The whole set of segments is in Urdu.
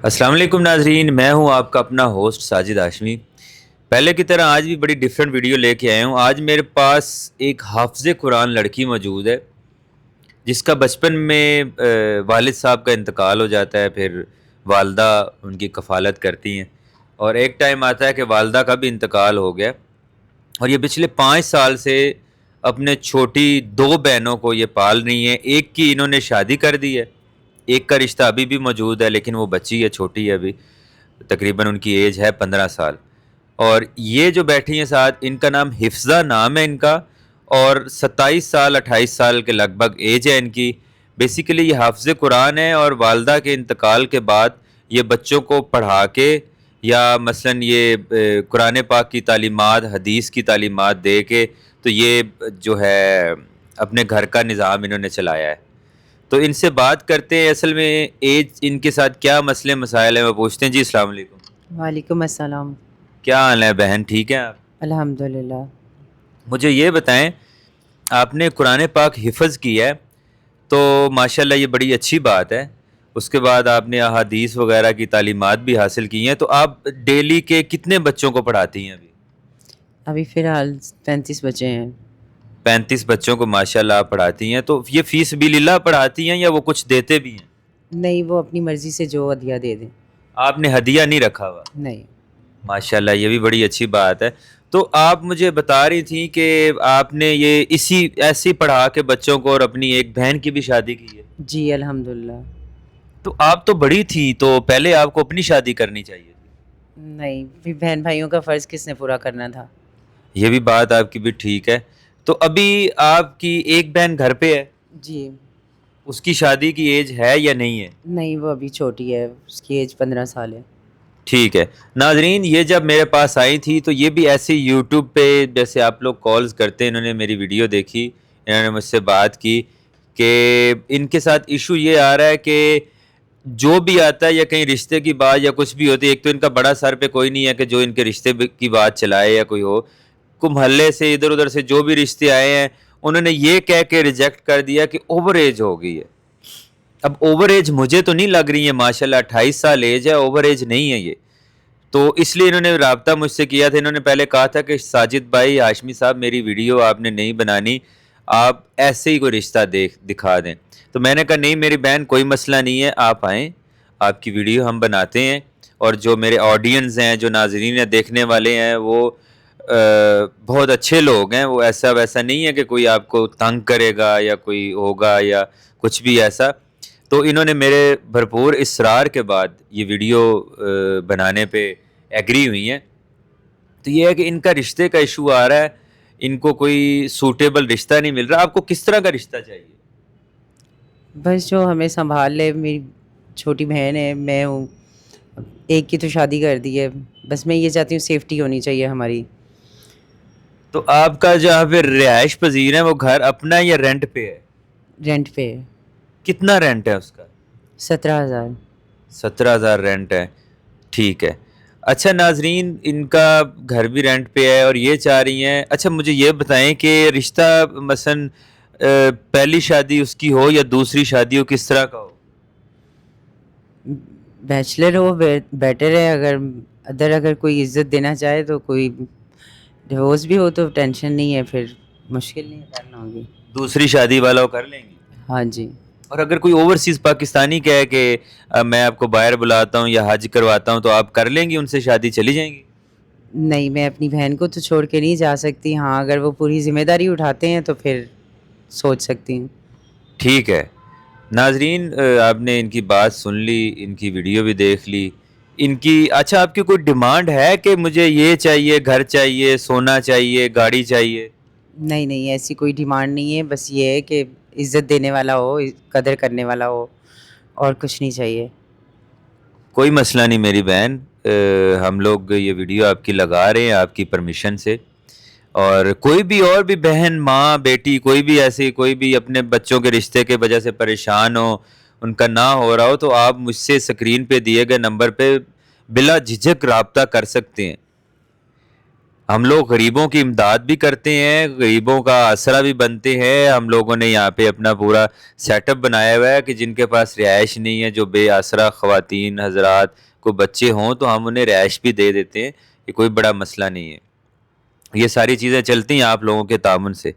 السلام علیکم ناظرین، میں ہوں آپ کا اپنا ہوسٹ ساجد ہاشمی۔ پہلے کی طرح آج بھی بڑی ڈیفرنٹ ویڈیو لے کے آیا ہوں۔ آج میرے پاس ایک حافظ قرآن لڑکی موجود ہے جس کا بچپن میں والد صاحب کا انتقال ہو جاتا ہے، پھر والدہ ان کی کفالت کرتی ہیں، اور ایک ٹائم آتا ہے کہ والدہ کا بھی انتقال ہو گیا، اور یہ پچھلے 5 سال سے اپنے چھوٹی 2 بہنوں کو یہ پال رہی ہیں۔ ایک کی انہوں نے شادی کر دی ہے، ایک کا رشتہ ابھی بھی موجود ہے لیکن وہ بچی ہے، چھوٹی ہے ابھی، تقریباً ان کی ایج ہے 15 سال۔ اور یہ جو بیٹھی ہیں ساتھ، ان کا نام حفظہ نام ہے ان کا، اور 27 سال 28 سال کے لگ بھگ ایج ہے ان کی۔ بیسیکلی یہ حافظ قرآن ہے، اور والدہ کے انتقال کے بعد یہ بچوں کو پڑھا کے یا مثلاً یہ قرآن پاک کی تعلیمات، حدیث کی تعلیمات دے کے، تو یہ جو ہے اپنے گھر کا نظام انہوں نے چلایا ہے۔ تو ان سے بات کرتے ہیں، اصل میں ایج ان کے ساتھ کیا مسئلے مسائل ہیں وہ پوچھتے ہیں۔ جی السلام علیکم، وعلیکم السلام۔ کیا حال ہے بہن، ٹھیک ہیں آپ؟ الحمد للہ۔ مجھے یہ بتائیں، آپ نے قرآن پاک حفظ کیا ہے تو ماشاءاللہ یہ بڑی اچھی بات ہے، اس کے بعد آپ نے احادیث وغیرہ کی تعلیمات بھی حاصل کی ہیں، تو آپ ڈیلی کے کتنے بچوں کو پڑھاتی ہیں ابھی؟ ابھی فی الحال 35 بچے ہیں۔ 35 بچوں کو ماشاءاللہ آپ پڑھاتی ہیں، تو یہ فی سبیل اللہ پڑھاتی ہیں یا وہ کچھ دیتے بھی ہیں؟ نہیں، وہ اپنی مرضی سے جو عطیہ دے دیں۔ آپ نے ہدیہ نہیں رکھا ہوا؟ نہیں۔ ماشاءاللہ، یہ بھی بڑی اچھی بات ہے۔ تو آپ مجھے بتا رہی تھیں کہ آپ نے یہ ایسی پڑھا کے بچوں کو، اور اپنی ایک بہن کی بھی شادی کی ہے۔ جی الحمد للہ۔ تو آپ تو بڑی تھی، تو پہلے آپ کو اپنی شادی کرنی چاہیے تھی۔ نہیں، پھر بہن بھائیوں کا فرض کس نے پورا کرنا تھا؟ یہ بھی بات آپ کی بھی ٹھیک ہے۔ تو ابھی آپ کی ایک بہن گھر پہ ہے، جی اس کی شادی کی ایج ہے یا نہیں ہے؟ نہیں، وہ ابھی چھوٹی ہے، اس کی ایج 15 سال ہے۔ ٹھیک ہے ناظرین، یہ جب میرے پاس آئی تھی تو یہ بھی ایسے یوٹیوب پہ جیسے آپ لوگ کالز کرتے ہیں، انہوں نے میری ویڈیو دیکھی، انہوں نے مجھ سے بات کی کہ ان کے ساتھ ایشو یہ آ رہا ہے کہ جو بھی آتا ہے یا کہیں رشتے کی بات یا کچھ بھی ہوتی ہے، ایک تو ان کا بڑا سر پہ کوئی نہیں ہے کہ جو ان کے رشتے کی بات چلائے یا کوئی ہو، کو محلے سے ادھر ادھر سے جو بھی رشتے آئے ہیں انہوں نے یہ کہہ کے ریجیکٹ کر دیا کہ اوور ایج ہو گئی ہے۔ اب اوور ایج مجھے تو نہیں لگ رہی ہے، ماشاءاللہ 28 سال ایج ہے، اوور ایج نہیں ہے یہ۔ تو اس لیے انہوں نے رابطہ مجھ سے کیا تھا، انہوں نے پہلے کہا تھا کہ ساجد بھائی، ہاشمی صاحب، میری ویڈیو آپ نے نہیں بنانی، آپ ایسے ہی کوئی رشتہ دکھا دیں۔ تو میں نے کہا نہیں میری بہن، کوئی مسئلہ نہیں ہے، آپ آئیں، آپ کی ویڈیو ہم بناتے ہیں، اور جو میرے آڈینس ہیں، جو ناظرین ہیں، دیکھنے والے ہیں، وہ بہت اچھے لوگ ہیں، وہ ایسا ویسا نہیں ہے کہ کوئی آپ کو تنگ کرے گا یا کوئی ہوگا یا کچھ بھی ایسا۔ تو انہوں نے میرے بھرپور اصرار کے بعد یہ ویڈیو بنانے پہ ایگری ہوئی ہیں۔ تو یہ ہے کہ ان کا رشتے کا ایشو آ رہا ہے، ان کو کوئی سوٹیبل رشتہ نہیں مل رہا۔ آپ کو کس طرح کا رشتہ چاہیے؟ بس جو ہمیں سنبھال لے، میری چھوٹی بہن ہے، میں ہوں، ایک کی تو شادی کر دی ہے، بس میں یہ چاہتی ہوں سیفٹی ہونی چاہیے ہماری۔ تو آپ کا جہاں پہ رہائش پذیر ہے وہ گھر اپنا یا رینٹ پہ ہے؟ رینٹ پہ ہے۔ کتنا رینٹ ہے اس کا؟ 17,000۔ 17,000 رینٹ ہے، ٹھیک ہے۔ اچھا ناظرین، ان کا گھر بھی رینٹ پہ ہے اور یہ چاہ رہی ہیں، اچھا مجھے یہ بتائیں کہ رشتہ مثلاً پہلی شادی اس کی ہو یا دوسری شادی ہو، کس طرح کا ہو؟ بیچلر ہو بیٹر ہے، اگر کوئی عزت دینا چاہے تو کوئی ڈیورس بھی ہو تو ٹینشن نہیں ہے، پھر مشکل نہیں کرنا ہوگی۔ دوسری شادی والا وہ کر لیں گے؟ ہاں جی۔ اور اگر کوئی اوورسیز پاکستانی کہے کہ میں آپ کو باہر بلاتا ہوں یا حج کرواتا ہوں، تو آپ کر لیں گی ان سے شادی، چلی جائیں گی؟ نہیں، میں اپنی بہن کو تو چھوڑ کے نہیں جا سکتی، ہاں اگر وہ پوری ذمہ داری اٹھاتے ہیں تو پھر سوچ سکتی ہوں۔ ٹھیک ہے ناظرین، آپ نے ان کی بات سن لی، ان کی ویڈیو بھی دیکھ لی، ان کی اچھا آپ کی کوئی ڈیمانڈ ہے کہ مجھے یہ چاہیے، گھر چاہیے، سونا چاہیے، گاڑی چاہیے؟ نہیں نہیں، ایسی کوئی ڈیمانڈ نہیں ہے، بس یہ ہے کہ عزت دینے والا ہو، قدر کرنے والا ہو، اور کچھ نہیں چاہیے۔ کوئی مسئلہ نہیں میری بہن، ہم لوگ یہ ویڈیو آپ کی لگا رہے ہیں آپ کی پرمیشن سے، اور کوئی بھی اور بھی بہن، ماں، بیٹی، کوئی بھی ایسی، کوئی بھی اپنے بچوں کے رشتے کے وجہ سے پریشان ہو، ان کا نہ ہو رہا ہو، تو آپ مجھ سے اسکرین پہ دیے گئے نمبر پہ بلا جھجک رابطہ کر سکتے ہیں۔ ہم لوگ غریبوں کی امداد بھی کرتے ہیں، غریبوں کا آسرا بھی بنتے ہیں. ہم لوگوں نے یہاں پہ اپنا پورا سیٹ اپ بنایا ہوا ہے کہ جن کے پاس رہائش نہیں ہے، جو بے آسرا خواتین حضرات کو بچے ہوں تو ہم انہیں رہائش بھی دے دیتے ہیں. یہ کوئی بڑا مسئلہ نہیں ہے. یہ ساری چیزیں چلتی ہیں آپ لوگوں کے تعاون سے.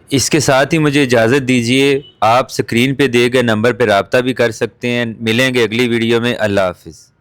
اس کے ساتھ ہی مجھے اجازت دیجیے. آپ سکرین پہ دیے گئے نمبر پہ رابطہ بھی کر سکتے ہیں. ملیں گے اگلی ویڈیو میں. اللہ حافظ.